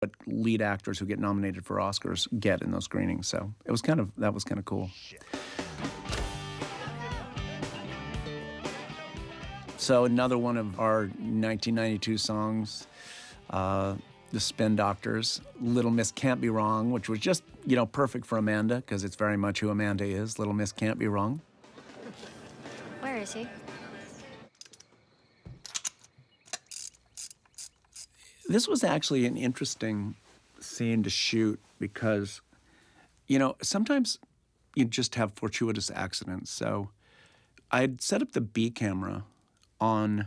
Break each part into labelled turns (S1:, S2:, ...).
S1: what lead actors who get nominated for Oscars get in those screenings. So that was kind of cool. So another one of our 1992 songs, the Spin Doctors, Little Miss Can't Be Wrong, which was just, perfect for Amanda, because it's very much who Amanda is. Little Miss Can't Be Wrong.
S2: Where is he?
S1: This was actually an interesting scene to shoot because, sometimes you just have fortuitous accidents. So I'd set up the B camera on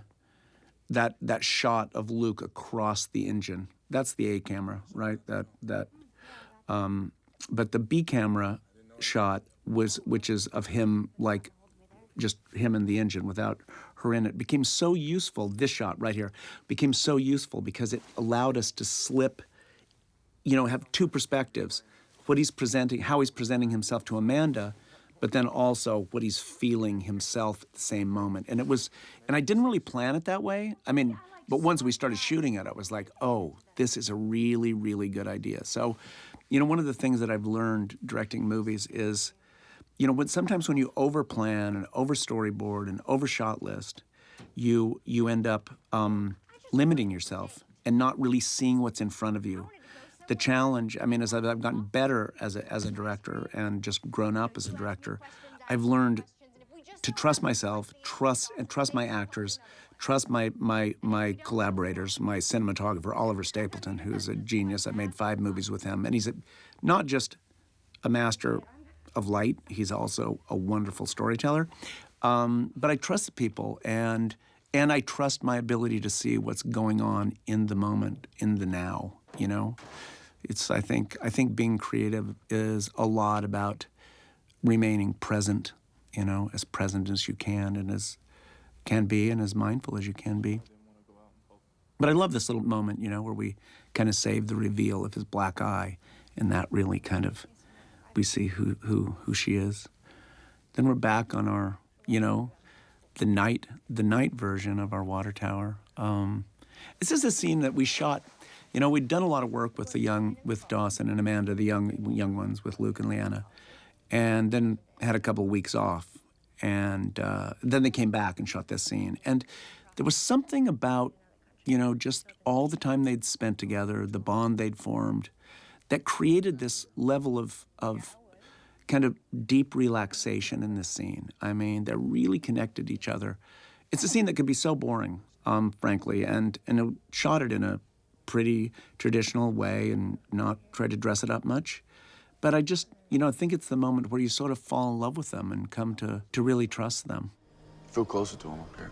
S1: that shot of Luke across the engine. That's the A camera, right? But the B camera shot which is of him, like just him in the engine without her in it, became so useful. This shot right here became so useful because it allowed us to slip, have two perspectives: what he's presenting, how he's presenting himself to Amanda, but then also what he's feeling himself at the same moment. And I didn't really plan it that way. But once we started shooting it, I was like, oh, this is a really, really good idea. So, one of the things that I've learned directing movies is, sometimes when you overplan and over storyboard and over shot list, you end up limiting yourself and not really seeing what's in front of you. The challenge, as I've gotten better as a director and just grown up as a director, I've learned to trust myself, trust my actors, trust my collaborators, my cinematographer, Oliver Stapleton, who's a genius. I've made 5 movies with him, and he's not just a master of light, he's also a wonderful storyteller. But I trust the people, and I trust my ability to see what's going on in the moment, in the now, I think being creative is a lot about remaining present, as present as you can and as can be and as mindful as you can be. But I love this little moment, where we kind of save the reveal of his black eye, and that really kind of, we see who she is. Then we're back on our, the night version of our water tower. This is a scene that we shot. We'd done a lot of work with Dawson and Amanda, the young ones, with Luke and Leanna, and then had a couple of weeks off. And then they came back and shot this scene. And there was something about, just all the time they'd spent together, the bond they'd formed, that created this level of kind of deep relaxation in this scene. They're really connected to each other. It's a scene that could be so boring, frankly, and it shot it in a pretty traditional way and not try to dress it up much. But I just, I think it's the moment where you sort of fall in love with them and come to really trust them.
S3: I feel closer to him up here.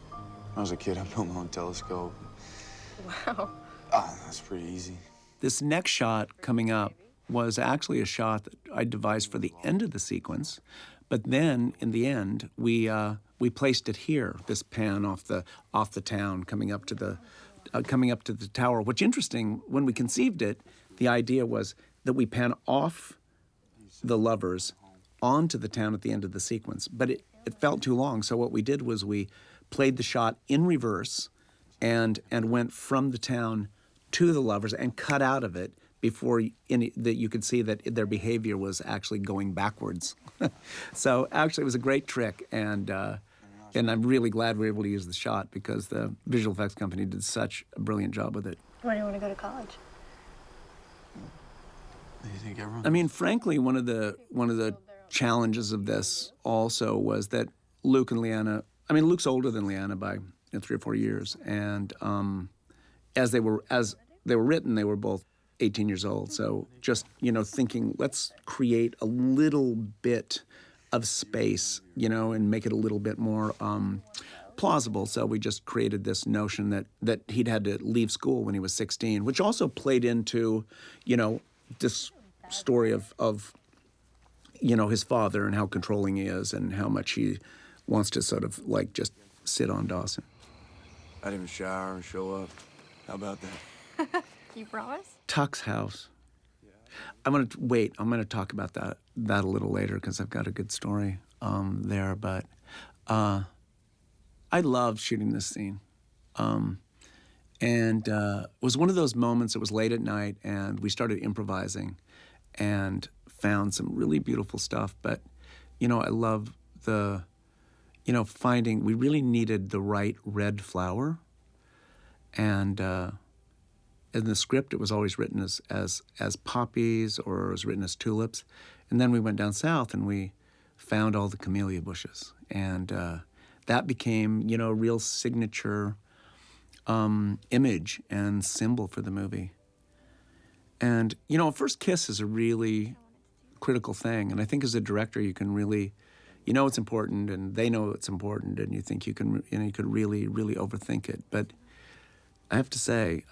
S3: When I was a kid, I built my own telescope.
S2: Wow.
S3: That's pretty easy.
S1: This next shot coming up was actually a shot that I devised for the end of the sequence, but then in the end we placed it here. This pan off the town coming up to the tower. Which, interesting, when we conceived it, the idea was that we pan off the lovers onto the town at the end of the sequence, but it felt too long. So what we did was we played the shot in reverse and went from the town to the lovers and cut out of it before that you could see that their behavior was actually going backwards. So actually it was a great trick, and I'm really glad we were able to use the shot because the visual effects company did such a brilliant job with it.
S2: Where do you want to go to college?
S3: Do you think everyone...
S1: Frankly, one of the challenges of this also was that Luke and Leanna, Luke's older than Leanna by 3 or 4 years, and as they were written, they were both 18 years old. So just, thinking, let's create a little bit of space, and make it a little bit more plausible. So we just created this notion that he'd had to leave school when he was 16, which also played into, this story of his father and how controlling he is and how much he wants to sort of just sit on Dawson.
S3: I didn't even shower and show up. How about that?
S2: You promise?
S1: Tuck's house. I'm gonna talk about that a little later because I've got a good story there. But I love shooting this scene. And it was one of those moments, it was late at night, and we started improvising and found some really beautiful stuff. But, I love the, finding, we really needed the right red flower. And in the script, it was always written as poppies, or it was written as tulips. And then we went down south and we found all the camellia bushes. And that became, a real signature image and symbol for the movie. And, a first kiss is a really critical thing. And I think as a director, you can really, it's important, and they know it's important, and you think you can, you could really, really overthink it. But I have to say,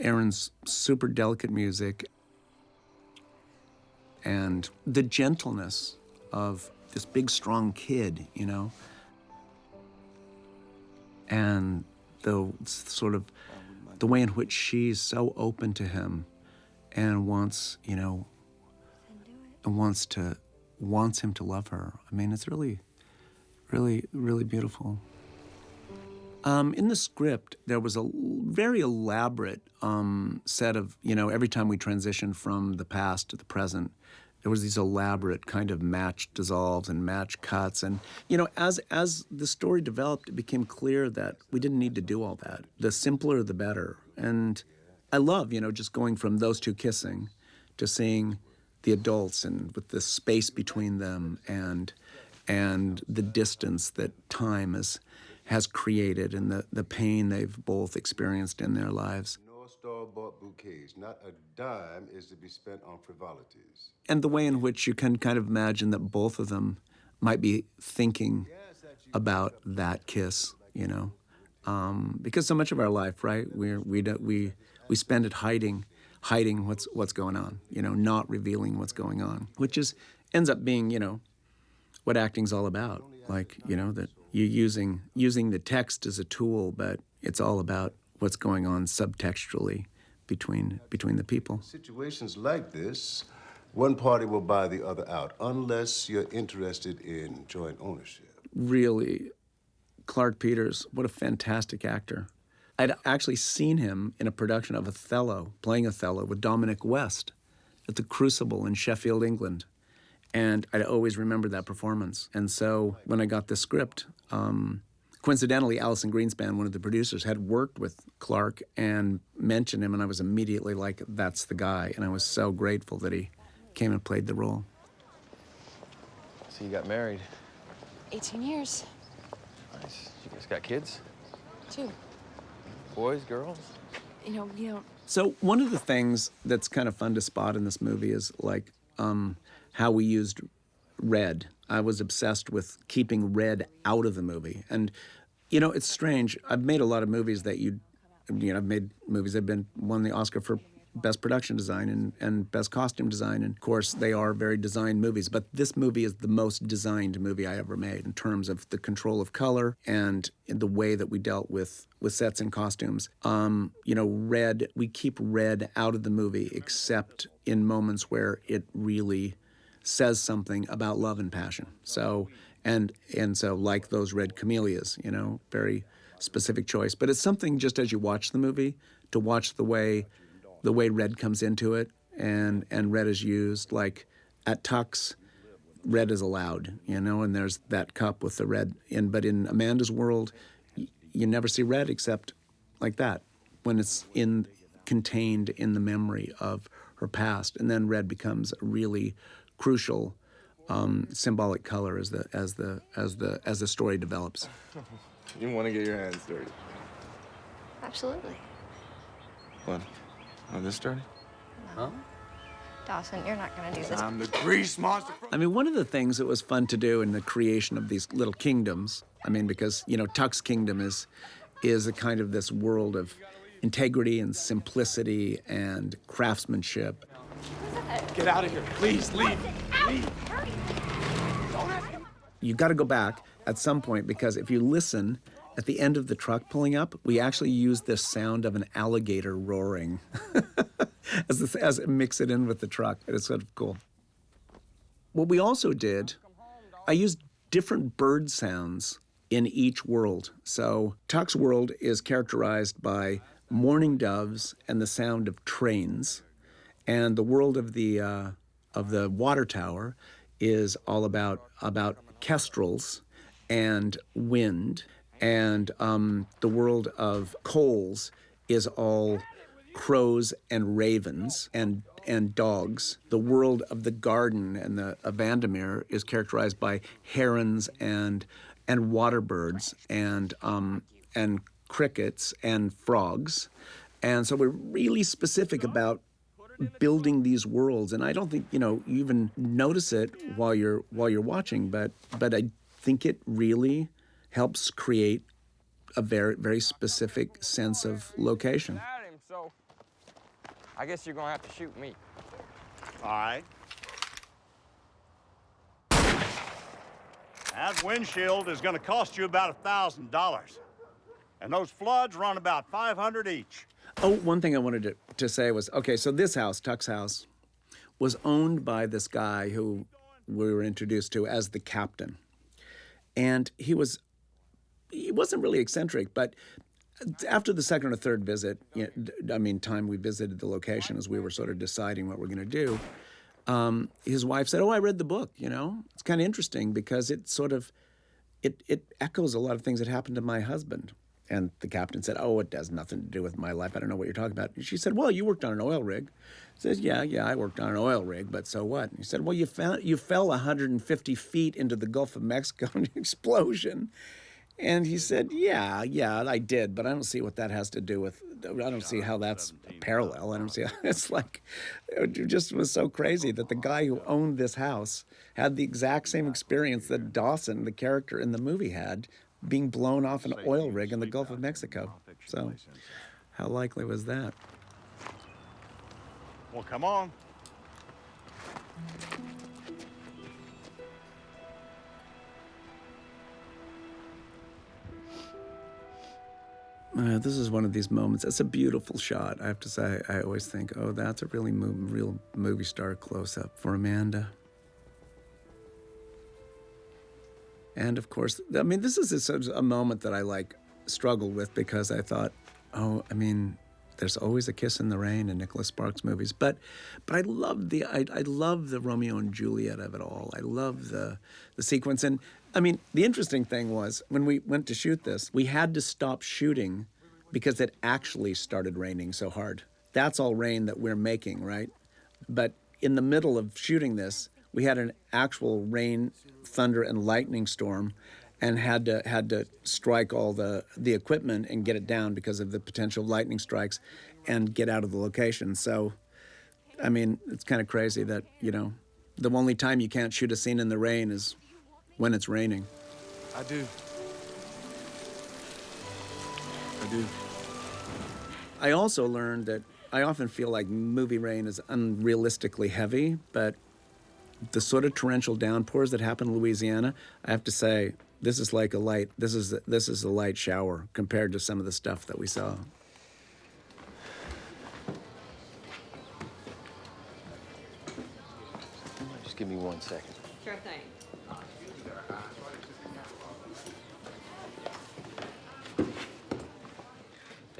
S1: Aaron's super delicate music and the gentleness of this big, strong kid, and the sort of the way in which she's so open to him and wants him to love her. It's really, really, really beautiful. In the script, there was a very elaborate set of, every time we transitioned from the past to the present, there was these elaborate kind of match dissolves and match cuts. And, as the story developed, it became clear that we didn't need to do all that. The simpler, the better. And I love, just going from those two kissing to seeing the adults and with the space between them and the distance that time has created, and the pain they've both experienced in their lives.
S4: No store-bought bouquets. Not a dime is to be spent on frivolities.
S1: And the way in which you can kind of imagine that both of them might be thinking about that kiss, because so much of our life, right? We spend it hiding what's going on, not revealing what's going on, which ends up being, what acting's all about. Like, that you're using the text as a tool, but it's all about what's going on subtextually between the people.
S4: Situations like this, one party will buy the other out, unless you're interested in joint ownership.
S1: Really, Clark Peters, what a fantastic actor. I'd actually seen him in a production of Othello, playing Othello with Dominic West at the Crucible in Sheffield, England. And I always remember that performance. And so when I got the script, coincidentally, Alison Greenspan, one of the producers, had worked with Clark and mentioned him, and I was immediately like, that's the guy. And I was so grateful that he came and played the role.
S5: So you got married.
S6: 18 years.
S5: Nice. You guys got kids?
S6: 2.
S5: Boys, girls?
S6: You don't...
S1: So one of the things that's kind of fun to spot in this movie is like how we used red. I was obsessed with keeping red out of the movie. And, it's strange. I've made a lot of movies that I've made movies that have won the Oscar for Best Production Design and Best Costume Design. And of course, they are very designed movies. But this movie is the most designed movie I ever made in terms of the control of color and in the way that we dealt with sets and costumes. Red, we keep red out of the movie except in moments where it really says something about love and passion. So, and so like those red camellias, very specific choice. But it's something just as you watch the movie, to watch the way red comes into it and red is used. Like at Tux, red is allowed, and there's that cup with the red in. But in Amanda's world, you never see red except like that, when it's contained in the memory of her past. And then red becomes a really crucial symbolic color as the story develops.
S5: You want to get your hands dirty?
S2: Absolutely.
S5: What? On this dirty?
S2: No. Dawson, you're not gonna do this.
S3: I'm the grease monster.
S1: One of the things that was fun to do in the creation of these little kingdoms, because, Tux Kingdom is a kind of this world of integrity and simplicity and craftsmanship.
S5: Get out of here. Please, leave. Leave.
S1: You got to go back at some point, because if you listen at the end of the truck pulling up, we actually use the sound of an alligator roaring as mix it in with the truck. It's sort of cool. What we also did, I used different bird sounds in each world. So Tuck's world is characterized by mourning doves and the sound of trains, and the world of the water tower is all about kestrels and wind, and the world of Coles is all crows and ravens and dogs. The world of the garden and the of Vandermeer is characterized by herons and water birds and crickets and frogs. And so we're really specific about building these worlds. And I don't think, you even notice it while you're watching, but I think it really helps create a very, very specific sense of location.
S7: So I guess you're gonna have to shoot me.
S8: All right. That windshield is going to cost you about $1,000. And those floods run about $500 each.
S1: Oh, one thing I wanted to say was, okay, so this house, Tuck's house, was owned by this guy who we were introduced to as the captain. And he wasn't really eccentric, but after the second or third visit, time we visited the location as we were sort of deciding what we're going to do, his wife said, "Oh, I read the book, It's kind of interesting because it echoes a lot of things that happened to my husband." And the captain said, "Oh, it has nothing to do with my life. I don't know what you're talking about." And she said, "Well, you worked on an oil rig." He says, Yeah, I worked on an oil rig, but so what?" And he said, "Well, you fell 150 feet into the Gulf of Mexico in an explosion." And he said, yeah, I did, but I don't see what that has to do with, I don't see how that's a parallel. I don't see how, it's like, it just was so crazy that the guy who owned this house had the exact same experience that Dawson, the character in the movie, had, being blown off an oil rig in the Gulf of Mexico. So how likely was that?
S8: Well, come on.
S1: This is one of these moments. It's a beautiful shot, I have to say. I always think, oh, that's a really real movie star close-up for Amanda. And of course, this is a moment that I struggled with because I thought, there's always a kiss in the rain in Nicholas Sparks movies, but I love the Romeo and Juliet of it all. I love the sequence. And the interesting thing was when we went to shoot this, we had to stop shooting because it actually started raining so hard. That's all rain that we're making, right? But in the middle of shooting this, we had an actual rain, thunder, and lightning storm, and had to strike all the equipment and get it down because of the potential lightning strikes, and get out of the location. So, it's kind of crazy that the only time you can't shoot a scene in the rain is when it's raining.
S5: I do.
S1: I also learned that I often feel like movie rain is unrealistically heavy, but the sort of torrential downpours that happen in Louisiana, I have to say, this is like a light shower compared to some of the stuff that we saw.
S9: Just give me 1 second.
S10: Sure thing.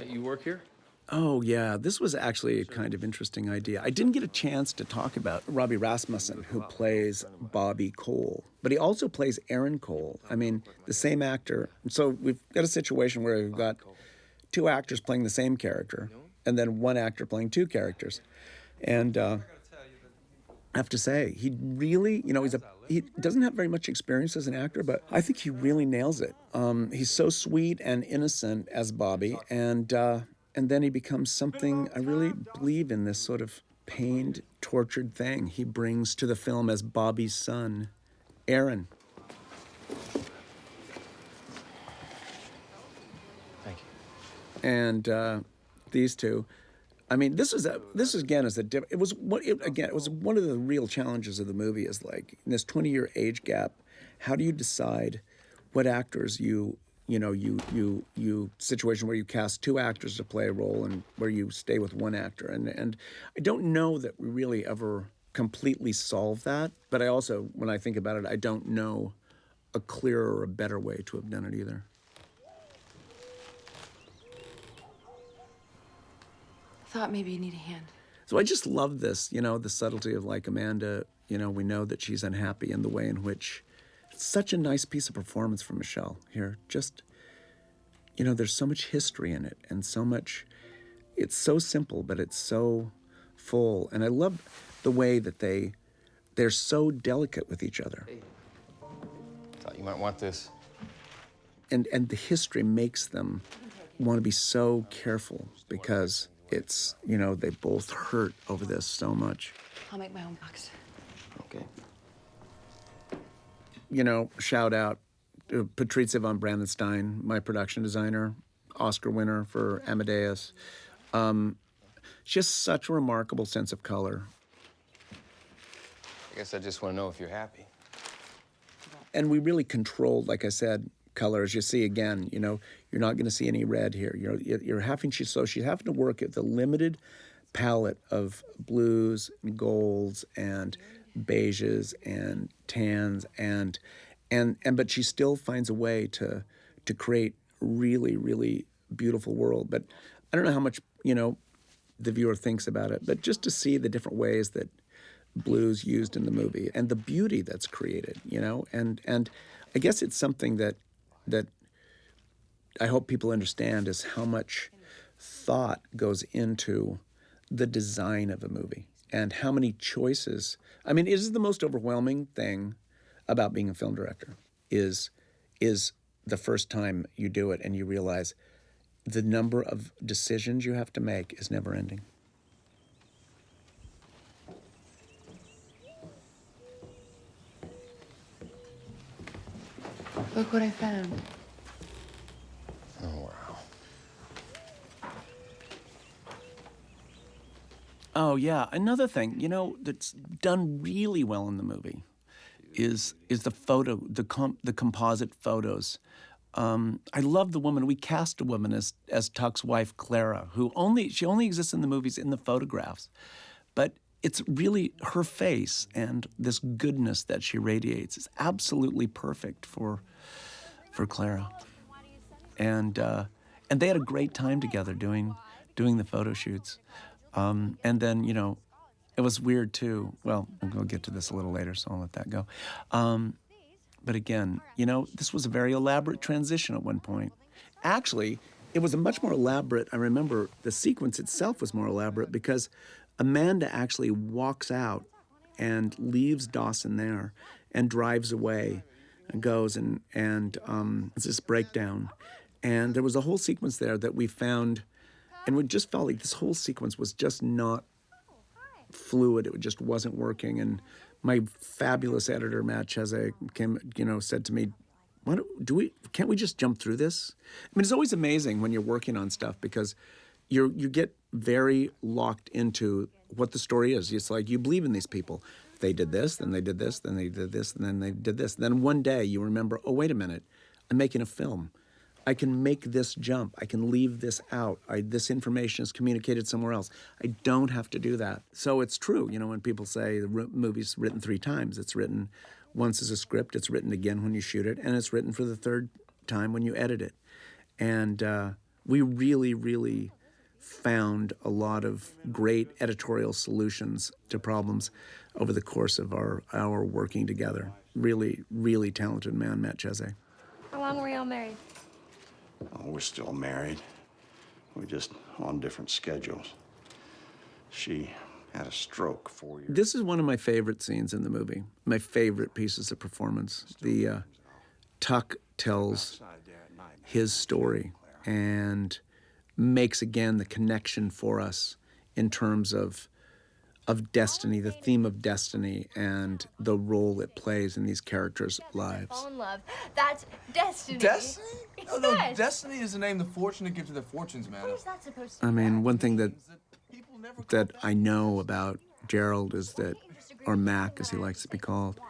S9: You work here?
S1: Oh, yeah. This was actually a kind of interesting idea. I didn't get a chance to talk about Robbie Rasmussen, who plays Bobby Cole, but he also plays Aaron Cole. The same actor. So we've got a situation where we've got two actors playing the same character, and then one actor playing two characters. And I have to say, he really, he doesn't have very much experience as an actor, but I think he really nails it. He's so sweet and innocent as Bobby, and then he becomes something, I really believe in this sort of pained, tortured thing he brings to the film as Bobby's son, Aaron.
S9: Thank you.
S1: And these two, this was it was one of the real challenges of the movie is in this 20-year age gap, how do you decide what actors you situation where you cast two actors to play a role and where you stay with one actor. And I don't know that we really ever completely solve that. But I also, when I think about it, I don't know a clearer or a better way to have done it either.
S6: Thought maybe you need a hand.
S1: So I just love this, the subtlety of like Amanda, we know that she's unhappy in the way in which it's such a nice piece of performance from Michelle here. Just, there's so much history in it and so much, it's so simple, but it's so full. And I love the way that they're so delicate with each other.
S9: Thought you might want this.
S1: And the history makes them want to be so careful because it's, they both hurt over this so much.
S6: I'll make my own box.
S9: Okay.
S1: Shout out to Patrizia von Brandenstein, my production designer, Oscar winner for Amadeus. Just such a remarkable sense of color.
S9: I guess I just want to know if you're happy.
S1: And we really controlled, like I said, color. As you see again, you're not going to see any red here. She's having to work at the limited palette of blues and golds and beiges and tans but she still finds a way to create really, really beautiful world. But I don't know how much, the viewer thinks about it, but just to see the different ways that blues used in the movie and the beauty that's created, and I guess it's something that I hope people understand is how much thought goes into the design of a movie and how many choices. I mean, it is the most overwhelming thing about being a film director is the first time you do it and you realize the number of decisions you have to make is never ending.
S6: Look what I found.
S9: Oh, wow.
S1: Oh yeah, another thing, that's done really well in the movie is the photo, the composite photos. I love the woman. We cast a woman as Tuck's wife, Clara, who only exists in the movies in the photographs, but it's really her face and this goodness that she radiates is absolutely perfect for Clara. And they had a great time together doing the photo shoots. And then, it was weird too. Well, we'll get to this a little later, so I'll let that go. But again, this was a very elaborate transition at one point. Actually, it was a much more elaborate, I remember the sequence itself was more elaborate because Amanda actually walks out and leaves Dawson there and drives away and goes and it's this breakdown. And there was a whole sequence there that we found, and we just felt like this whole sequence was just not fluid. It just wasn't working. And my fabulous editor, Matt Cheze, said to me, can't we just jump through this? I mean, it's always amazing when you're working on stuff because you get very locked into what the story is. It's like you believe in these people. They did this, then they did this, then they did this, and then they did this. Then one day you remember, oh, wait a minute, I'm making a film. I can make this jump. I can leave this out. This information is communicated somewhere else. I don't have to do that. So it's true, when people say the movie's written 3 times, it's written once as a script, it's written again when you shoot it, and it's written for the 3rd time when you edit it. And we really, really found a lot of great editorial solutions to problems over the course of our working together. Really, really talented man, Matt Cheze.
S2: How long were y'all married?
S3: Oh, we're still married. We're just on different schedules. She had a stroke 4 years.
S1: This is one of my favorite scenes in the movie. My favorite pieces of performance. The Tuck tells his story and makes again the connection for us in terms of destiny, the theme of destiny, and the role it plays in these characters' lives.
S2: Fall in love. That's destiny.
S10: Destiny? No, no,
S2: Yes.
S10: destiny is the name the fortunate give to their fortunes, man.
S2: What is that supposed to
S1: I
S2: be?
S1: mean, one thing that I know about Gerald is that, or Mac as he likes to be called,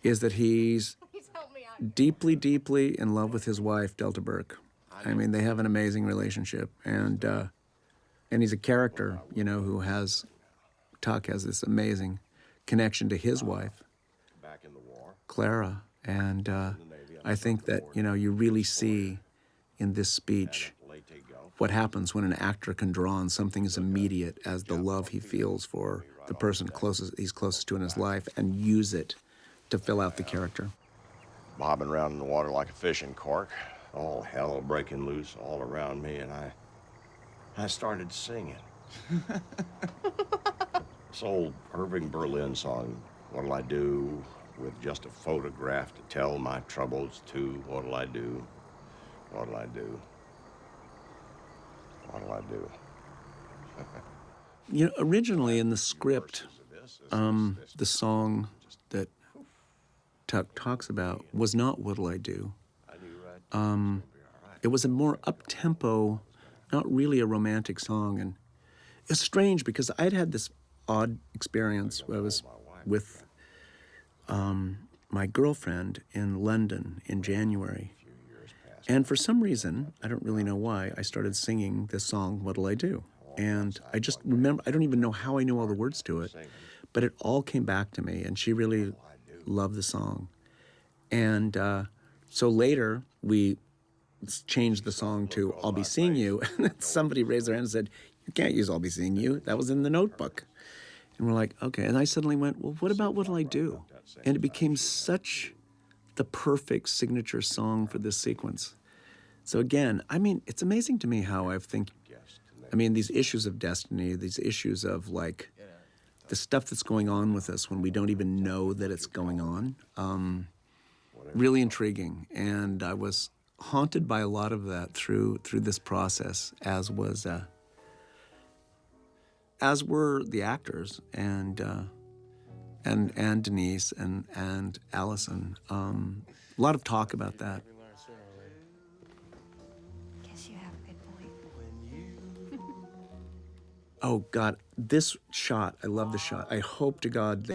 S1: is that he's
S2: Please help me out.
S1: deeply, deeply in love with his wife, Delta Burke. I mean, they have an amazing relationship, and he's a character, Tuck has this amazing connection to his wife, Clara, And I think that, you know, you really see in this speech what happens when an actor can draw on something as immediate as the love he feels for the person he's closest to in his life and use it to fill out the character.
S3: Bobbing around in the water like a fishing cork, all hell breaking loose all around me, and I started singing. This old Irving Berlin song, What'll I Do with just a photograph to tell my troubles to? What'll I do? What'll I do? What'll I do?
S1: You know, originally in the script, the song that Tuck talks about was not What'll I Do. It was a more up-tempo, not really a romantic song. And it's strange because I'd had this odd experience where I was with my girlfriend in London in January. And for some reason, I don't really know why, I started singing this song, What'll I Do? And I just remember, I don't even know how I knew all the words to it, but it all came back to me, and she really loved the song. And so later, we changed the song to I'll Be Seeing You, and then somebody raised their hand and said, you can't use I'll Be Seeing You. That was in the notebook. And we're like, okay. And I suddenly went, well, what about What'll I Do? And it became such the perfect signature song for this sequence. So again, I mean, it's amazing to me how these issues of destiny, these issues of like the stuff that's going on with us when we don't even know that it's going on, really intriguing. And I was haunted by a lot of that through this process, as were the actors and Denise and Allison. A lot of talk about that.
S2: Guess you have a good point.
S1: Oh God, this shot, I love the shot. I hope to God